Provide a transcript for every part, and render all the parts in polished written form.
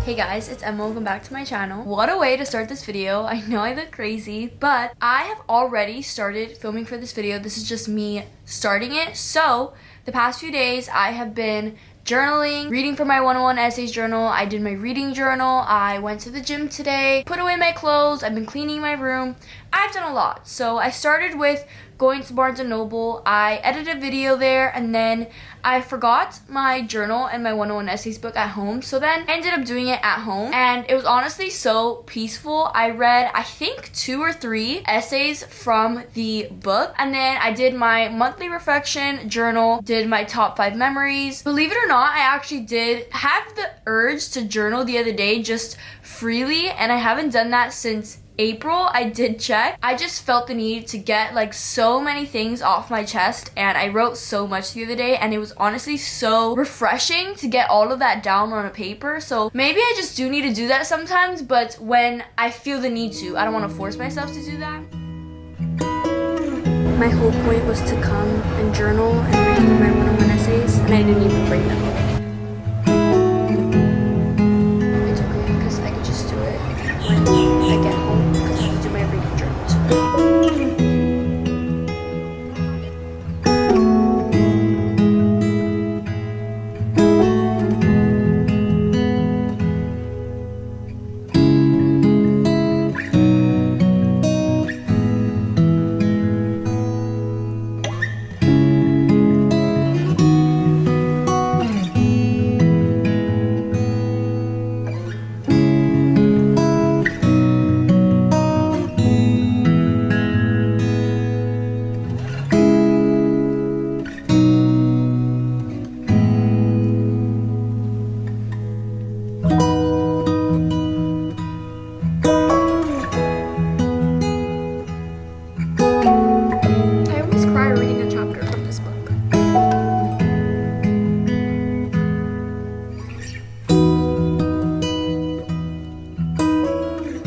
Hey guys, it's Emma. Welcome back to my channel. What a way to start this video. I know I look crazy, but I have already started filming for this video. This is just me starting it. So the past few days I have been journaling, reading from my 101 essays journal. I did my reading journal. I went to the gym today, put away my clothes. I've been cleaning my room. I've done a lot. So I started with going to Barnes & Noble. I edited a video there, and then I forgot my journal and my 101 essays book at home. So then I ended up doing it at home, and it was honestly so peaceful. I read, I think, 2 or 3 essays from the book, and then I did my monthly reflection journal, did my top 5 memories. Believe it or not, I actually did have the urge to journal the other day just freely, and I haven't done that since April. I did check. I just felt the need to get like so many things off my chest, and I wrote so much the other day, and it was honestly so refreshing to get all of that down on a paper. So maybe I just do need to do that sometimes, but when I feel the need to. I don't want to force myself to do that. My whole point was to come and journal and read my 101 essays, and I didn't even bring them. It's okay, because I could just do it when I get home, because I have to do my reading journal too.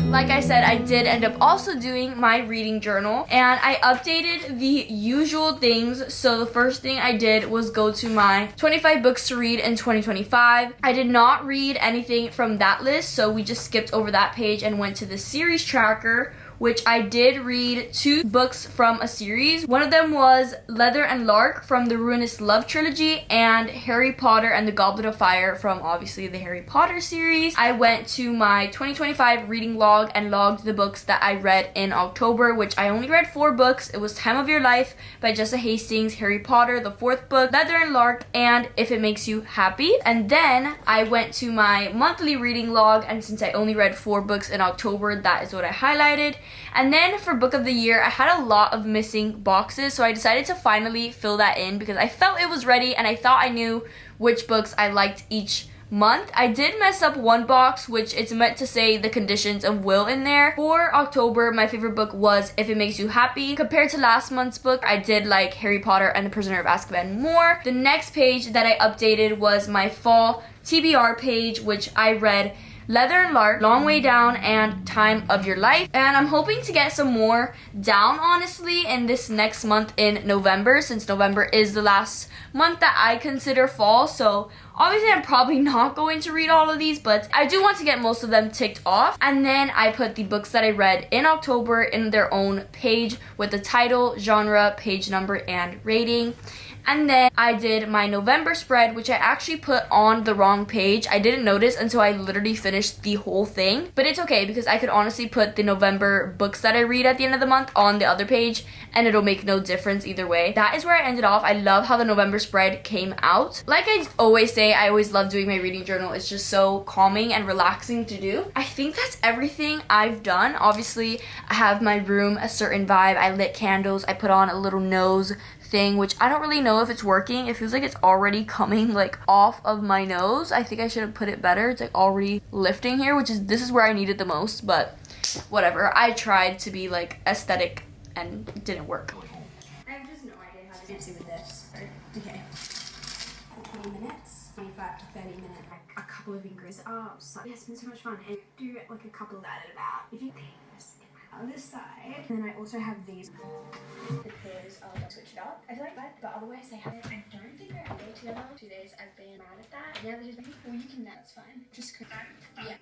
Like I said, I did end up also doing my reading journal, and I updated the usual things. So the first thing I did was go to my 25 books to read in 2025. I did not read anything from that list, so we just skipped over that page and went to the series tracker, which I did read 2 books from a series. One of them was Leather and Lark from the Ruinous Love trilogy, and Harry Potter and the Goblet of Fire from obviously the Harry Potter series. I went to my 2025 reading log and logged the books that I read in October, which I only read 4 books. It was Time of Your Life by Jessa Hastings, Harry Potter, the 4th book, Leather and Lark, and If It Makes You Happy. And then I went to my monthly reading log, and since I only read 4 books in October, that is what I highlighted. And then for book of the year, I had a lot of missing boxes, so I decided to finally fill that in because I felt it was ready and I thought I knew which books I liked each month. I did mess up one box, which it's meant to say The Conditions of Will in there. For October, my favorite book was If It Makes You Happy. Compared to last month's book, I did like Harry Potter and the Prisoner of Azkaban more. The next page that I updated was my fall TBR page, which I read Leather and Lark, Long Way Down, and Time of Your Life. And I'm hoping to get some more down, honestly, in this next month in November, since November is the last month that I consider fall. So obviously I'm probably not going to read all of these, but I do want to get most of them ticked off. And then I put the books that I read in October in their own page with the title, genre, page number, and rating. And then I did my November spread, which I actually put on the wrong page. I didn't notice until I literally finished the whole thing. But it's okay because I could honestly put the November books that I read at the end of the month on the other page, and it'll make no difference either way. That is where I ended off. I love how the November spread came out. Like I always say, I always love doing my reading journal. It's just so calming and relaxing to do. I think that's everything I've done. Obviously, I have my room a certain vibe. I lit candles. I put on a little nose thing, which I don't really know if it's working. It feels like it's already coming like off of my nose. I think I should have put it better. It's like already lifting here, this is where I need it the most, but whatever. I tried to be like aesthetic and it didn't work. I have just no idea how to do with this. Okay. 20 minutes, 25 to 30 minutes, like a couple of ingredients. Oh, so it's been so much fun. And do like a couple of that at about, if you think this in my On this side, and then I also have these because I'll switch it up. I feel like that, but otherwise I have it. I don't think they're ever together. 2 days I've been mad at that. Now that he's maybe, well, you can, that's fine. Just cause yeah,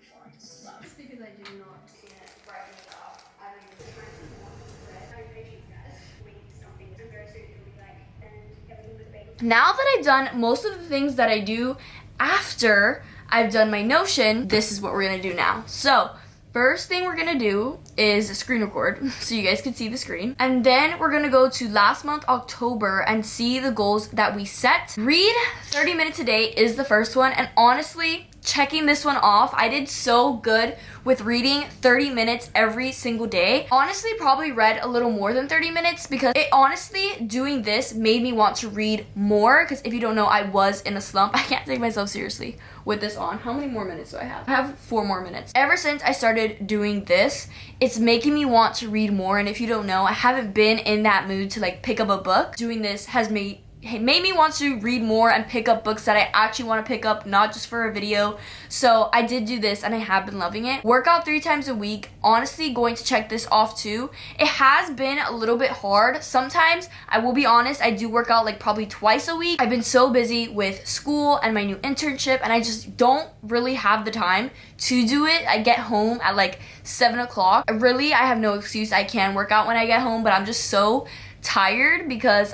love. It's because I do not see it brighten it up. I don't even try to want it. No patience, guys. We need something. I'm very soon it'll be like, and everything with the bagel. Now that I've done most of the things that I do after I've done my Notion, this is what we're gonna do now. So first thing we're gonna do is screen record so you guys can see the screen. And then we're gonna go to last month, October, and see the goals that we set. Read 30 minutes a day is the first one. And honestly, checking this one off, I did so good with reading 30 minutes every single day. Honestly, probably read a little more than 30 minutes because it honestly, doing this made me want to read more. Because if you don't know, I was in a slump. I can't take myself seriously with this on. How many more minutes do I have? I have 4 more minutes. Ever since I started doing this, it's making me want to read more. And if you don't know, I haven't been in that mood to like pick up a book. Doing this has made me want to read more and pick up books that I actually want to pick up, not just for a video. So I did do this and I have been loving it. Workout 3 times a week. Honestly, going to check this off too. It has been a little bit hard. Sometimes, I will be honest, I do work out like probably twice a week. I've been so busy with school and my new internship and I just don't really have the time to do it. I get home at like 7 o'clock. Really, I have no excuse. I can work out when I get home, but I'm just so tired because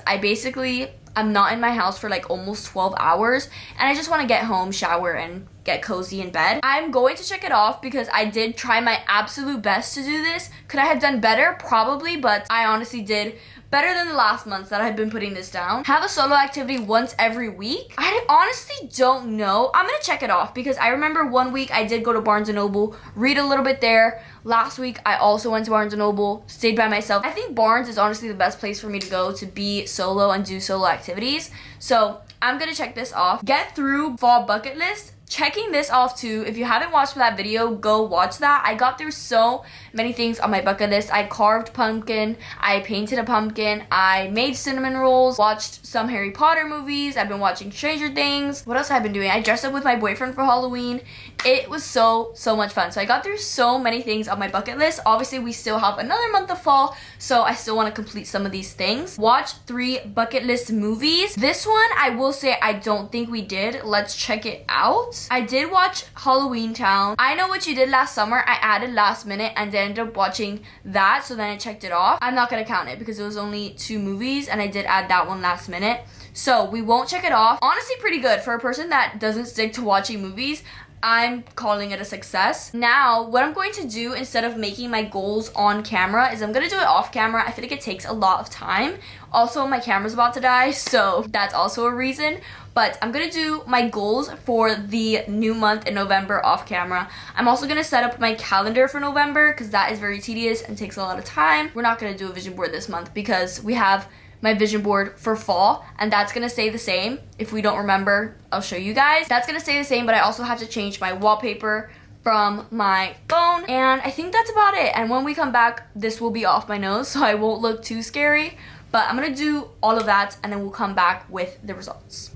I'm not in my house for like almost 12 hours and I just want to get home, shower, and get cozy in bed. I'm going to check it off because I did try my absolute best to do this. Could I have done better? Probably, but I honestly did better than the last months that I've been putting this down. Have a solo activity once every week. I honestly don't know. I'm gonna check it off because I remember one week I did go to Barnes & Noble, read a little bit there. Last week I also went to Barnes & Noble, stayed by myself. I think Barnes is honestly the best place for me to go to be solo and do solo activities. So I'm gonna check this off. Get through fall bucket list. Checking this off too. If you haven't watched that video, go watch that. I got through so many things on my bucket list. I carved pumpkin, I painted a pumpkin, I made cinnamon rolls, watched some Harry Potter movies, I've been watching Stranger Things. What else have I been doing? I dressed up with my boyfriend for Halloween. It was so much fun. So I got through so many things on my bucket list. Obviously, we still have another month of fall, so I still want to complete some of these things. Watch 3 bucket list movies. This one, I will say I don't think we did. Let's check it out. I did watch Halloween Town. I Know What You Did Last Summer. I added last minute and then ended up watching that, so then I checked it off. I'm not gonna count it because it was only 2 movies and I did add that one last minute. So we won't check it off. Honestly, pretty good for a person that doesn't stick to watching movies. I'm calling it a success. Now, what I'm going to do instead of making my goals on camera is I'm gonna do it off camera. I feel like it takes a lot of time. Also, my camera's about to die, so that's also a reason. But I'm gonna do my goals for the new month in November off camera. I'm also gonna set up my calendar for November because that is very tedious and takes a lot of time. We're not gonna do a vision board this month because we have my vision board for fall and that's gonna stay the same. If we don't remember, I'll show you guys. That's gonna stay the same, but I also have to change my wallpaper from my phone, and I think that's about it. And when we come back, this will be off my nose, so I won't look too scary, but I'm gonna do all of that and then we'll come back with the results.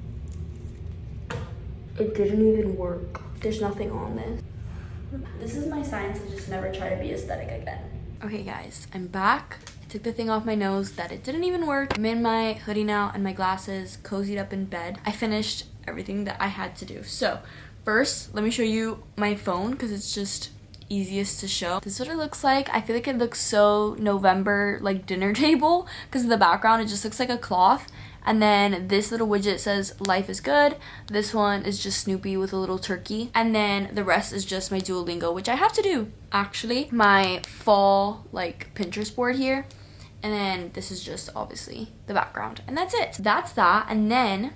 It didn't even work. There's nothing on this. This is my sign to just never try to be aesthetic again. Okay guys, I'm back. Took the thing off my nose that it didn't even work. I'm in my hoodie now and my glasses, cozied up in bed. I finished everything that I had to do. So first, let me show you my phone because it's just easiest to show. This is what it looks like. I feel like it looks so November like dinner table because of the background. It just looks like a cloth. And then this little widget says life is good. This one is just Snoopy with a little turkey. And then the rest is just my Duolingo, which I have to do actually. My fall like Pinterest board here. And then this is just obviously the background. And that's it. That's that. And then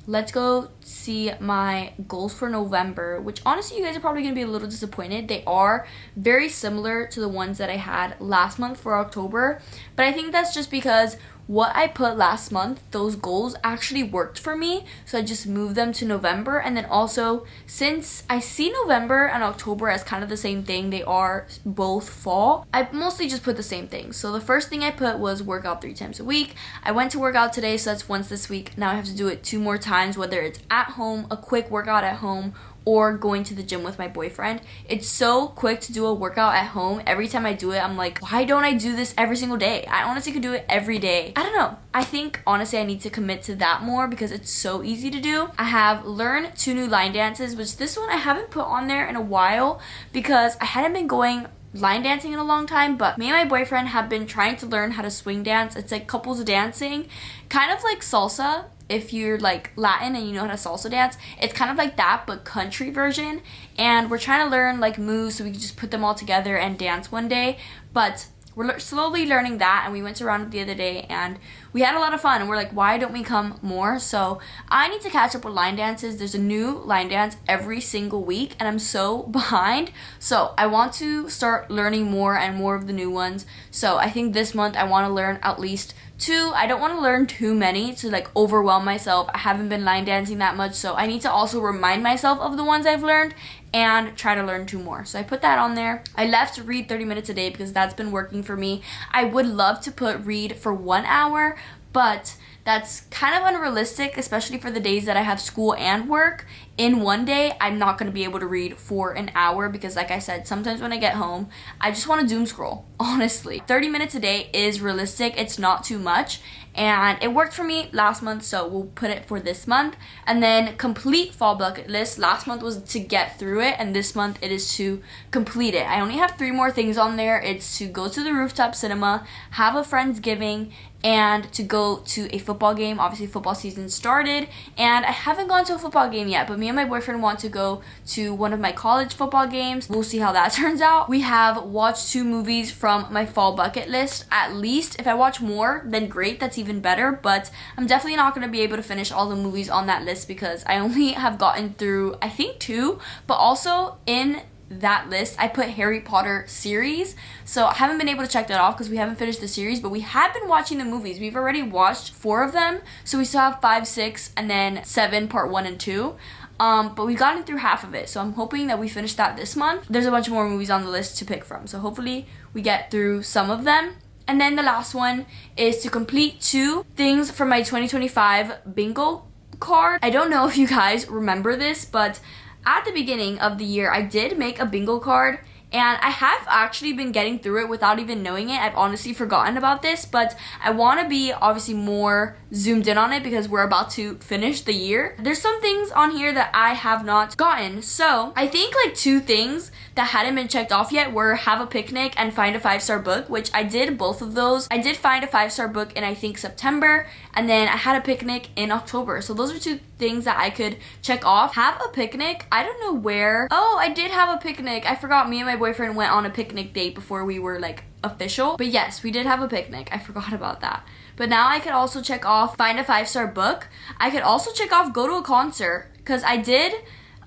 let's go see my goals for November, which honestly you guys are probably gonna be a little disappointed. They are very similar to the ones that I had last month for October. But I think that's just because what I put last month, those goals actually worked for me. So I just moved them to November. And then also, since I see November and October as kind of the same thing, they are both fall, I mostly just put the same thing. So the first thing I put was work out 3 times a week. I went to work out today, so that's once this week. Now I have to do it 2 more times, whether it's at home, a quick workout at home, or going to the gym with my boyfriend. It's so quick to do a workout at home. Every time I do it, I'm like, why don't I do this every single day? I honestly could do it every day. I don't know. I think honestly I need to commit to that more because it's so easy to do. I have learned 2 new line dances, which this one I haven't put on there in a while because I hadn't been going line dancing in a long time, but me and my boyfriend have been trying to learn how to swing dance. It's like couples dancing, kind of like salsa. If you're like Latin and you know how to salsa dance, it's kind of like that but country version, and we're trying to learn like moves so we can just put them all together and dance one day. But we're slowly learning that, and we went to Roundup the other day and we had a lot of fun, and we're like, why don't we come more? So I need to catch up with line dances. There's a new line dance every single week and I'm so behind. So I want to start learning more and more of the new ones. So I think this month I want to learn at least 2. I don't want to learn too many to like overwhelm myself. I haven't been line dancing that much, so I need to also remind myself of the ones I've learned and try to learn 2 more. So I put that on there. I left read 30 minutes a day because that's been working for me. I would love to put read for 1 hour, but that's kind of unrealistic, especially for the days that I have school and work. In one day, I'm not going to be able to read for an hour because, like I said, sometimes when I get home, I just want to doom scroll, honestly. 30 minutes a day is realistic. It's not too much, and it worked for me last month, so we'll put it for this month. And then complete fall bucket list. Last month was to get through it, and this month it is to complete it. I only have 3 more things on there. It's to go to the rooftop cinema, have a Friendsgiving, and to go to a football game. Obviously football season started and I haven't gone to a football game yet, but me and my boyfriend want to go to one of my college football games. We'll see how that turns out. We have watched 2 movies from my fall bucket list at least. If I watch more, then great, that's even better, but I'm definitely not going to be able to finish all the movies on that list because I only have gotten through I think 2, but also in that list I put Harry Potter series, so I haven't been able to check that off because we haven't finished the series, but we have been watching the movies. We've already watched 4 of them, so we still have 5, 6, and then 7 part 1 and 2. But we've gotten through half of it, so I'm hoping that we finish that this month. There's a bunch more movies on the list to pick from, so hopefully we get through some of them. And then the last one is to complete 2 things from my 2025 bingo card. I don't know if you guys remember this, but at the beginning of the year, I did make a bingo card, and I have actually been getting through it without even knowing it. I've honestly forgotten about this, but I want to be obviously more zoomed in on it because we're about to finish the year. There's some things on here that I have not gotten, so I think like 2 things that hadn't been checked off yet were have a picnic and find a 5-star book, which I did both of those. I did find a 5-star book in I think September, and then I had a picnic in October. So those are 2 things that I could check off. Have a picnic, I don't know where. Oh, I did have a picnic. I forgot me and my boyfriend went on a picnic date before we were like official, but yes, we did have a picnic. I forgot about that. But now I could also check off find a 5-star book. I could also check off go to a concert because I did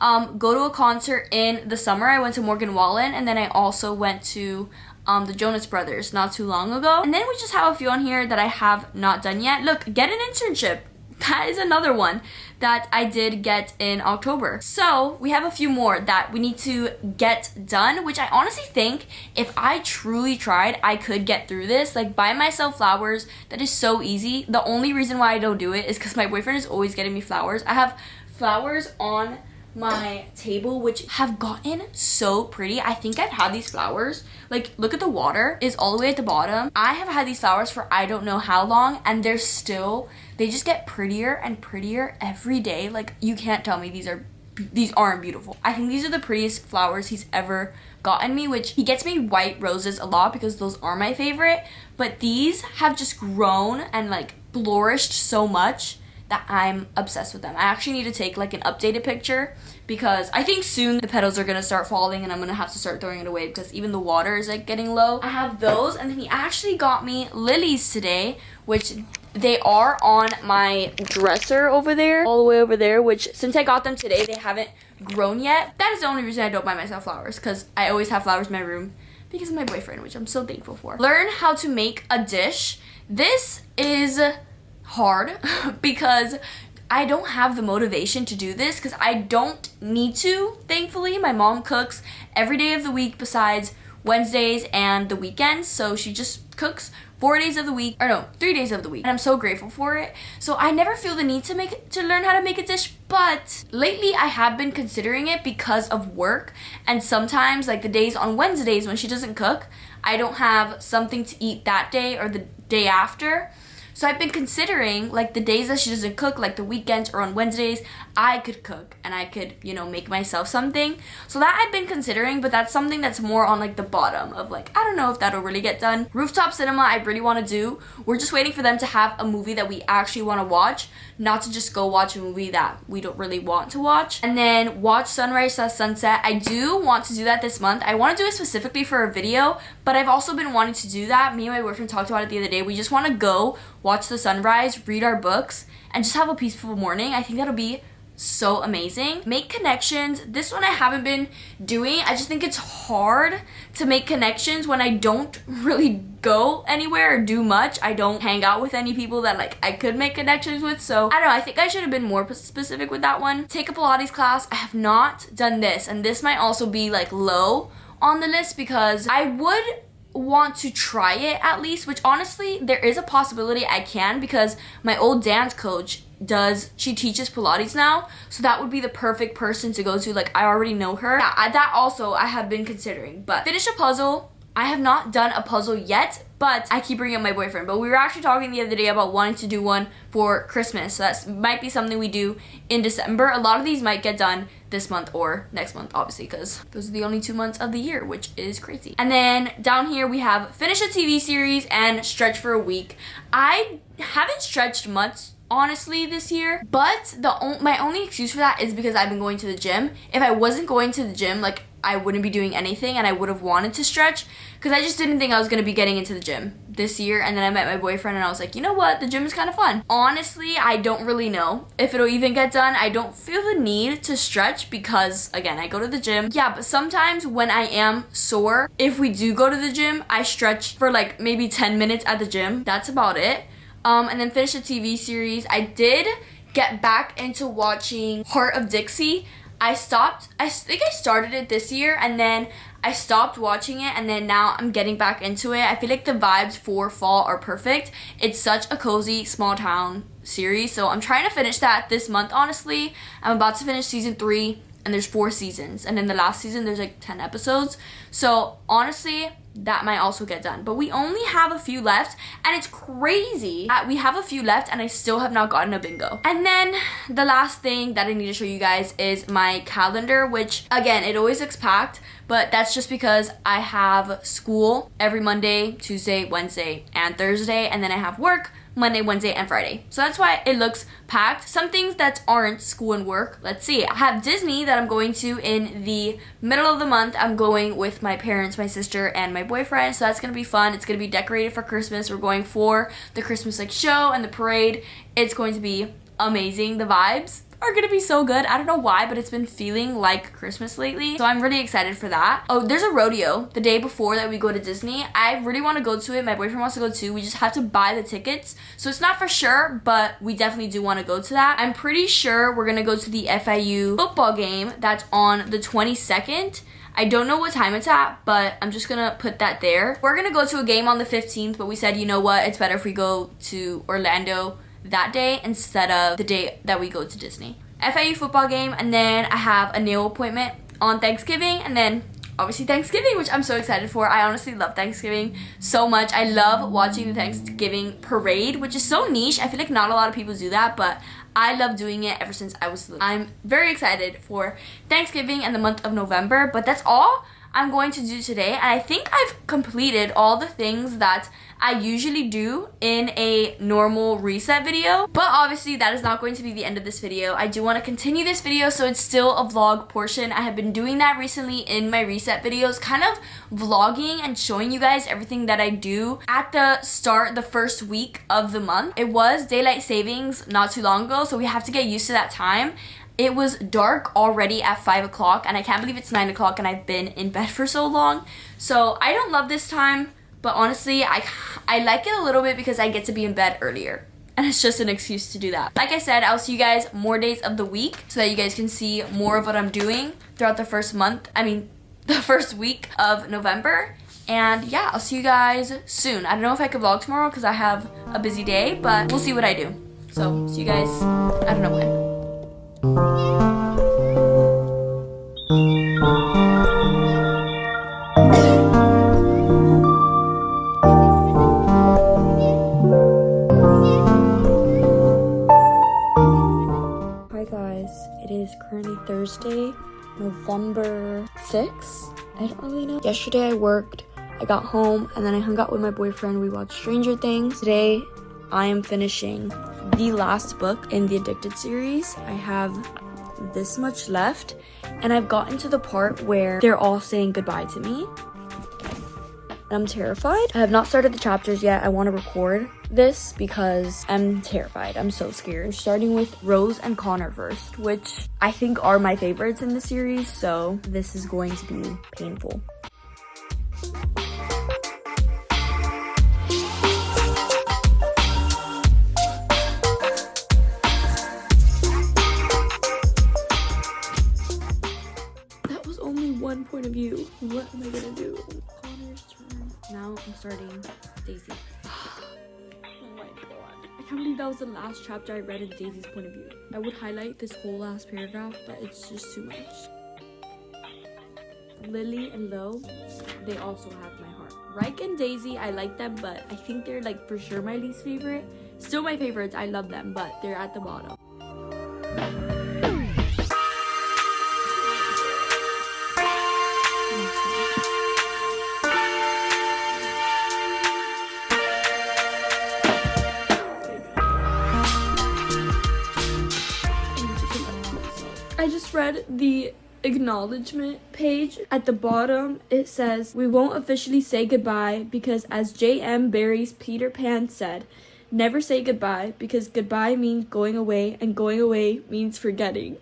go to a concert in the summer. I went to Morgan Wallen, and then I also went to the Jonas Brothers not too long ago. And then we just have a few on here that I have not done yet. Look, get an internship. That is another one that I did get in October. So we have a few more that we need to get done, which I honestly think if I truly tried, I could get through this. Like buy myself flowers, that is so easy. The only reason why I don't do it is because my boyfriend is always getting me flowers. I have flowers on my table which have gotten so pretty. I think I've had these flowers, like look at the water is all the way at the bottom. I have had these flowers for I don't know how long, and they just get prettier and prettier every day. Like you can't tell me these aren't beautiful. I think these are the prettiest flowers he's ever gotten me, which he gets me white roses a lot because those are my favorite, but these have just grown and like flourished so much that I'm obsessed with them. I actually need to take like an updated picture because I think soon the petals are gonna start falling and I'm gonna have to start throwing it away because even the water is like getting low. I have those, and then he actually got me lilies today, which they are on my dresser over there, all the way over there, which since I got them today, they haven't grown yet. That is the only reason I don't buy myself flowers, because I always have flowers in my room because of my boyfriend, which I'm so thankful for. Learn how to make a dish. This is hard because I don't have the motivation to do this because I don't need to. Thankfully, my mom cooks every day of the week besides Wednesdays and the weekends. So she just cooks 4 days of the week, or no, 3 days of the week, and I'm so grateful for it. So I never feel the need to learn how to make a dish, but lately I have been considering it because of work, and sometimes like the days on Wednesdays when she doesn't cook, I don't have something to eat that day or the day after. So I've been considering, like, the days that she doesn't cook, like the weekends or on Wednesdays, I could cook and I could, you know, make myself something. So that I've been considering, but that's something that's more on, like, the bottom of, like, I don't know if that'll really get done. Rooftop cinema, I really want to do. We're just waiting for them to have a movie that we actually want to watch, not to just go watch a movie that we don't really want to watch. And then watch sunrise / sunset. I do want to do that this month. I want to do it specifically for a video, but I've also been wanting to do that. Me and my boyfriend talked about it the other day. We just want to go watch the sunrise, read our books, and just have a peaceful morning. I think that'll be so amazing. Make connections. This one I haven't been doing. I just think it's hard to make connections when I don't really go anywhere or do much. I don't hang out with any people that like I could make connections with. So I don't know. I think I should have been more specific with that one. Take a Pilates class. I have not done this, and this might also be like low on the list because I would want to try it at least, which honestly there is a possibility I can, because my old dance coach she teaches Pilates now, so that would be the perfect person to go to. Like, I already know her. Yeah, that also I have been considering. But finish a puzzle. I have not done a puzzle yet, but I keep bringing up my boyfriend. But we were actually talking the other day about wanting to do one for Christmas. So that might be something we do in December. A lot of these might get done this month or next month, obviously, because those are the only 2 months of the year, which is crazy. And then down here we have finish a TV series and stretch for a week. I haven't stretched much, honestly, this year, but my only excuse for that is because I've been going to the gym. If I wasn't going to the gym, like, I wouldn't be doing anything, and I would have wanted to stretch because I just didn't think I was going to be getting into the gym this year. And then I met my boyfriend and I was like, you know what, the gym is kind of fun. Honestly, I don't really know if it'll even get done. I don't feel the need to stretch because, again, I go to the gym. Yeah, but sometimes when I am sore, if we do go to the gym, I stretch for like maybe 10 minutes at the gym. That's about it. And then finish a TV series. I did get back into watching Heart of Dixie. I think I started it this year, and then I stopped watching it, and then now I'm getting back into it. I feel like the vibes for fall are perfect. It's such a cozy small town series, so I'm trying to finish that this month, honestly. I'm about to finish season 3, and there's 4 seasons, and in the last season there's like 10 episodes. So honestly, that might also get done. But we only have a few left, and it's crazy that we have a few left and I still have not gotten a bingo. And then the last thing that I need to show you guys is my calendar, which again, it always looks packed, but that's just because I have school every Monday, Tuesday, Wednesday, and Thursday, and then I have work Monday, Wednesday, and Friday. So that's why it looks packed. Some things that aren't school and work, let's see. I have Disney that I'm going to in the middle of the month. I'm going with my parents, my sister, and my boyfriend. So that's gonna be fun. It's gonna be decorated for Christmas. We're going for the Christmas like show and the parade. It's going to be amazing. The vibes are gonna be so good. I don't know why, but it's been feeling like Christmas lately, so I'm really excited for that. Oh, there's a rodeo the day before that we go to Disney. I really want to go to it. My boyfriend wants to go too. We just have to buy the tickets, so it's not for sure, but we definitely do want to go to that. I'm pretty sure we're gonna go to the FIU football game that's on the 22nd. I don't know what time it's at, but I'm just gonna put that there. We're gonna go to a game on the 15th, but we said, you know what, it's better if we go to Orlando that day instead of the day that we go to Disney. FIU football game, and then I have a nail appointment on Thanksgiving, and then obviously Thanksgiving, which I'm so excited for. I honestly love Thanksgiving so much. I love watching the Thanksgiving parade, which is so niche. I feel like not a lot of people do that, but I love doing it ever since I was little. I'm very excited for Thanksgiving and the month of November, but that's all I'm going to do today, and I think I've completed all the things that I usually do in a normal reset video, but obviously that is not going to be the end of this video. I do want to continue this video, so it's still a vlog portion. I have been doing that recently in my reset videos, kind of vlogging and showing you guys everything that I do at the start, the first week of the month. It was daylight savings not too long ago, so we have to get used to that time. It was dark already at 5 o'clock, and I can't believe it's 9 o'clock and I've been in bed for so long. So I don't love this time, but honestly, I like it a little bit because I get to be in bed earlier. And it's just an excuse to do that. Like I said, I'll see you guys more days of the week so that you guys can see more of what I'm doing throughout the first month. the first week of November. And yeah, I'll see you guys soon. I don't know if I could vlog tomorrow because I have a busy day, but we'll see what I do. So see you guys, I don't know when. Hi guys, it is currently Thursday, November 6th. I don't really know. Yesterday I worked, I got home, and then I hung out with my boyfriend. We watched Stranger Things. Today I am finishing the last book in the Addicted series. I have this much left, and I've gotten to the part where they're all saying goodbye to me. I'm terrified. I have not started the chapters yet. I want to record this because I'm terrified. I'm so scared. Starting with Rose and Connor first, which I think are my favorites in the series, so this is going to be painful. That was only one point of view. What am I gonna do? Connor's turn. Now I'm starting Daisy. Oh my god. I can't believe that was the last chapter I read in Daisy's point of view. I would highlight this whole last paragraph, but it's just too much. Lily and Lo, they also have my heart. Reich and Daisy, I like them, but I think they're like for sure my least favorite. Still my favorites, I love them, but they're at the bottom. I just read the acknowledgement page. At the bottom, it says, "We won't officially say goodbye because as J.M. Barrie's Peter Pan said, never say goodbye because goodbye means going away and going away means forgetting."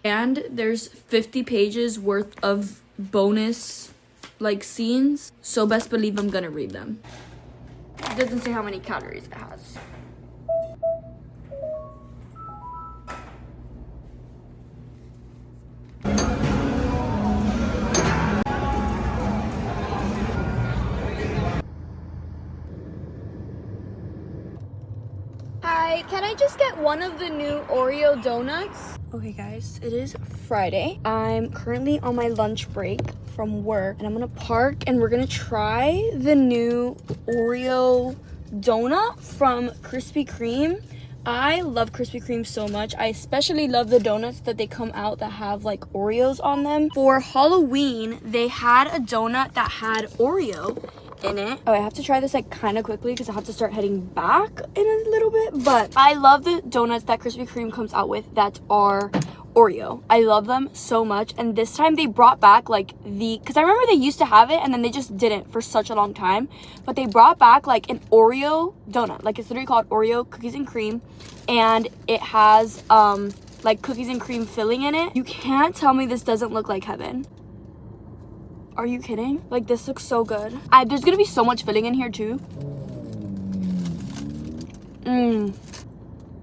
And there's 50 pages worth of bonus like scenes, so best believe I'm gonna read them. It doesn't say how many calories it has. Hi, can I just get one of the new Oreo donuts? Okay guys, it is Friday. I'm currently on my lunch break from work and I'm gonna park and we're gonna try the new Oreo donut from Krispy Kreme. I love Krispy Kreme so much. I especially love the donuts that they come out that have like Oreos on them. For Halloween, they had a donut that had Oreo in it. Oh, I have to try this like kind of quickly because I have to start heading back in a little bit. But I love the donuts that Krispy Kreme comes out with that are Oreo. I love them so much. And this time they brought back like because I remember they used to have it and then they just didn't for such a long time. But they brought back like an Oreo donut. Like it's literally called Oreo cookies and cream. And it has like cookies and cream filling in it. You can't tell me this doesn't look like heaven. Are you kidding? Like this looks so good. There's gonna be so much filling in here too.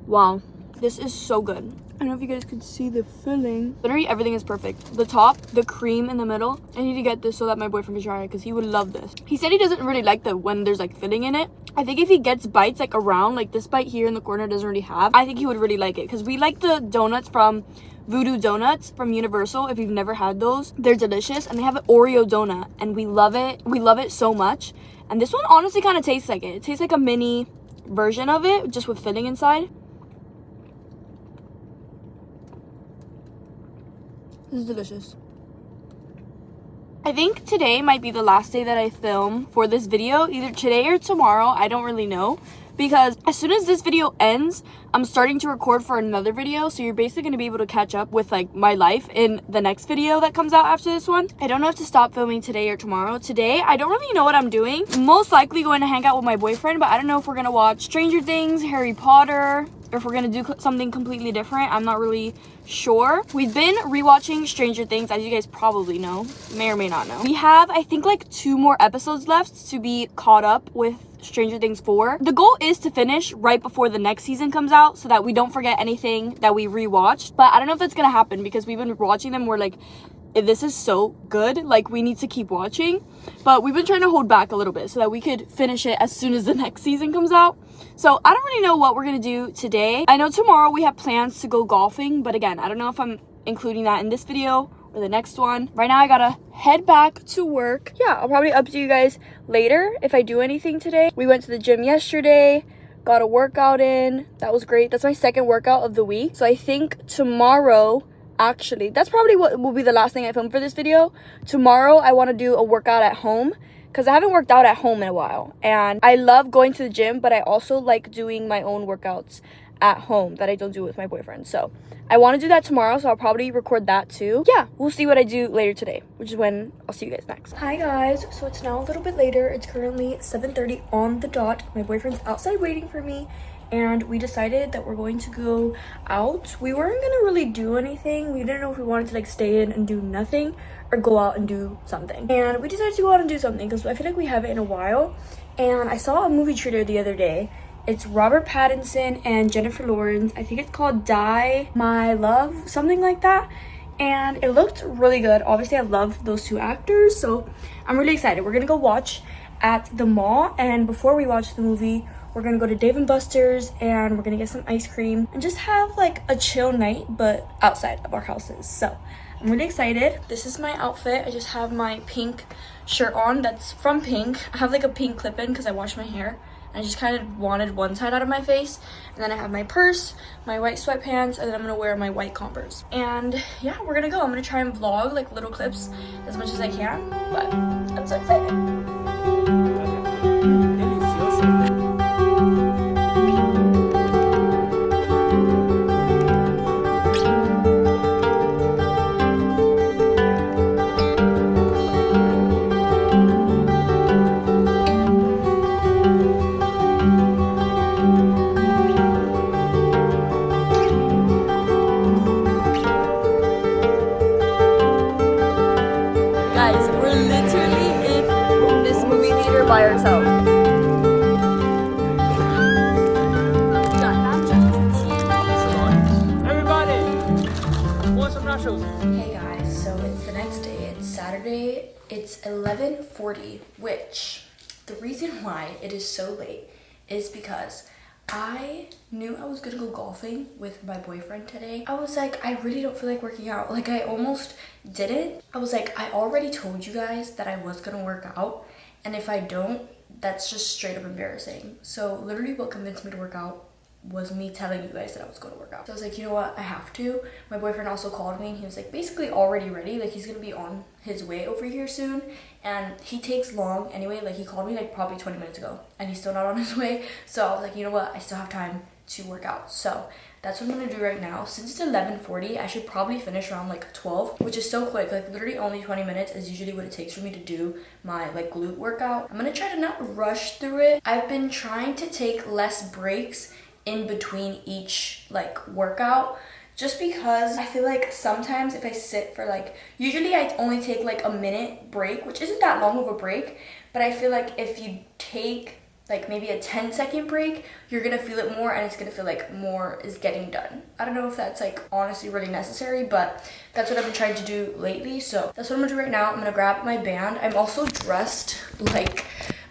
Wow, this is so good. I don't know if you guys could see the filling. Literally everything is perfect. The top, the cream in the middle. I need to get this so that my boyfriend can try it because he would love this. He said he doesn't really like when there's like filling in it. I think if he gets bites like around, like this bite here in the corner doesn't really have, I think he would really like it because we like the donuts from Voodoo Donuts from Universal. If you've never had those, they're delicious and they have an Oreo donut and we love it. We love it so much. And this one honestly kind of tastes like it. It tastes like a mini version of it just with filling inside. This is delicious. I think today might be the last day that I film for this video, either today or tomorrow. I don't really know. Because as soon as this video ends, I'm starting to record for another video. So you're basically going to be able to catch up with like my life in the next video that comes out after this one. I don't know if to stop filming today or tomorrow. Today, I don't really know what I'm doing. Most likely going to hang out with my boyfriend, but I don't know if we're going to watch Stranger Things, Harry Potter, or if we're going to do something completely different. I'm not really sure. We've been rewatching Stranger Things, as you guys probably know, may or may not know. We have, I think, like 2 more episodes left to be caught up with Stranger Things 4. The goal is to finish right before the next season comes out so that we don't forget anything that we rewatched. But I don't know if that's gonna happen because we've been watching them. We're like this is so good. Like, we need to keep watching. But we've been trying to hold back a little bit so that we could finish it as soon as the next season comes out. So I don't really know what we're gonna do today. I know tomorrow we have plans to go golfing, but again, I don't know if I'm including that in this video or the next one. Right now I gotta head back to work. Yeah, I'll probably update you guys later if I do anything today. We went to the gym yesterday, got a workout in. That was great. That's my second workout of the week. So I think tomorrow, actually, that's probably what will be the last thing I film for this video. Tomorrow I want to do a workout at home because I haven't worked out at home in a while. And I love going to the gym, but I also like doing my own workouts at home that I don't do with my boyfriend. So I want to do that tomorrow, so I'll probably record that too. Yeah, we'll see what I do later today, which is when I'll see you guys next. Hi guys, so it's now a little bit later. It's currently 7:30 on the dot. My boyfriend's outside waiting for me, and we decided that we're going to go out. We weren't gonna really do anything. We didn't know if we wanted to like stay in and do nothing or go out and do something. And we decided to go out and do something because I feel like we haven't in a while. And I saw a movie trailer the other day. It's Robert Pattinson and Jennifer Lawrence. I think it's called Die My Love, something like that. And it looked really good. Obviously, I love those two actors, so I'm really excited. We're gonna go watch at the mall, and before we watch the movie, we're gonna go to Dave & Buster's and we're gonna get some ice cream and just have like a chill night, but outside of our houses. So I'm really excited. This is my outfit. I just have my pink shirt on that's from Pink. I have like a pink clip-in because I washed my hair. I just kind of wanted one side out of my face. And then I have my purse, my white sweatpants, and then I'm gonna wear my white Converse. And yeah, we're gonna go. I'm gonna try and vlog like little clips as much as I can, but I'm so excited. Guys, we're literally in this movie theater by ourselves. Everybody, want some nachos? Hey guys, so it's the next day. It's Saturday. It's 11:40, which the reason why it is so late is because I knew I was gonna go golfing with my boyfriend today. I was like, I really don't feel like working out. Like, I almost didn't. I was like, I already told you guys that I was gonna work out, and if I don't, that's just straight up embarrassing. So literally what convinced me to work out was me telling you guys that I was going to work out. So I was like, you know what, I have to. My boyfriend also called me and he was like basically already ready. Like, he's gonna be on his way over here soon, and he takes long anyway. Like, he called me like probably 20 minutes ago and he's still not on his way. So I was like, you know what, I still have time to work out. So that's what I'm gonna do right now. Since it's 11:40, I should probably finish around like 12, which is so quick. Like, literally only 20 minutes is usually what it takes for me to do my like glute workout. I'm gonna try to not rush through it. I've been trying to take less breaks in between each like workout, just because I feel like sometimes if I sit for like, usually I only take like a minute break, which isn't that long of a break, but I feel like if you take like maybe a 10-second break, you're gonna feel it more and it's gonna feel like more is getting done. I don't know if that's like honestly really necessary, but that's what I've been trying to do lately. So that's what I'm gonna do right now. I'm gonna grab my band. I'm also dressed like,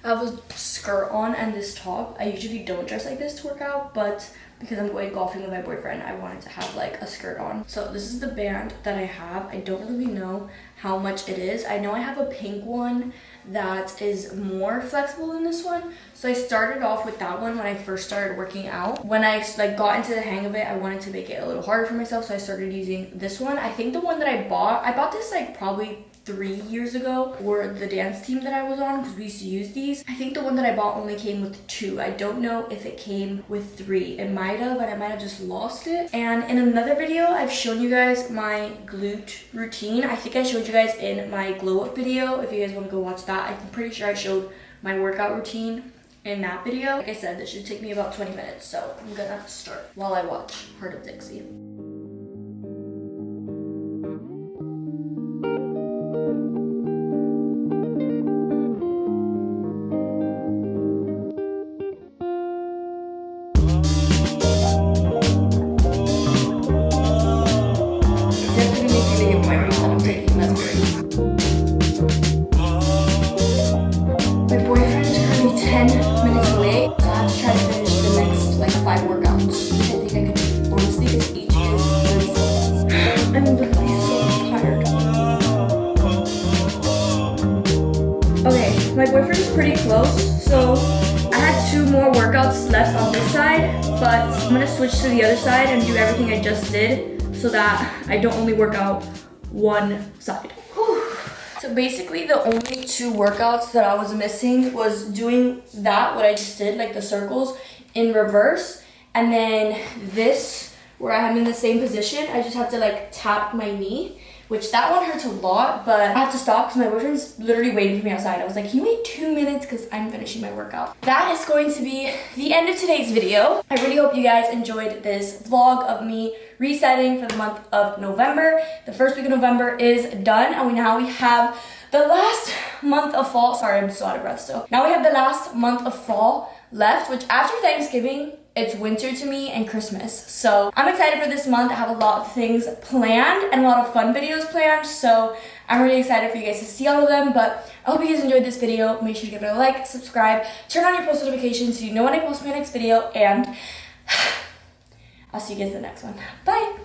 I have a skirt on and this top. I usually don't dress like this to work out, but because I'm going golfing with my boyfriend, I wanted to have like a skirt on. So this is the band that I have. I don't really know how much it is. I know I have a pink one that is more flexible than this one. So I started off with that one when I first started working out. When I like got into the hang of it, I wanted to make it a little harder for myself, so I started using this one. I think the one that I bought this like probably 3 years ago for the dance team that I was on, because we used to use these. I think the one that I bought only came with 2. I don't know if it came with 3. It might have, but I might have just lost it. And in another video, I've shown you guys my glute routine. I think I showed you guys in my glow up video. If you guys want to go watch that, I'm pretty sure I showed my workout routine in that video. Like I said, this should take me about 20 minutes, so I'm gonna start while I watch Heart of Dixie. Definitely making the appointment that I'm taking. That's 5 workouts. I think I could do, honestly, because each is 30 seconds. I'm literally so tired. Okay, my boyfriend's pretty close, so I had 2 more workouts left on this side, but I'm gonna switch to the other side and do everything I just did so that I don't only work out one side. Whew. So basically the only 2 workouts that I was missing was doing that, what I just did, like the circles in reverse, and then this, where I'm in the same position, I just have to like tap my knee, which that one hurts a lot, but I have to stop because my boyfriend's literally waiting for me outside. I was like, can you wait 2 minutes because I'm finishing my workout. That is going to be the end of today's video. I really hope you guys enjoyed this vlog of me resetting for the month of November. The first week of November is done, and now we have the last month of fall. Sorry, I'm so out of breath still. Now we have the last month of fall left, which after Thanksgiving, it's winter to me and Christmas. So I'm excited for this month. I have a lot of things planned and a lot of fun videos planned. So I'm really excited for you guys to see all of them. But I hope you guys enjoyed this video. Make sure to give it a like, subscribe, turn on your post notifications so you know when I post my next video. And I'll see you guys in the next one. Bye.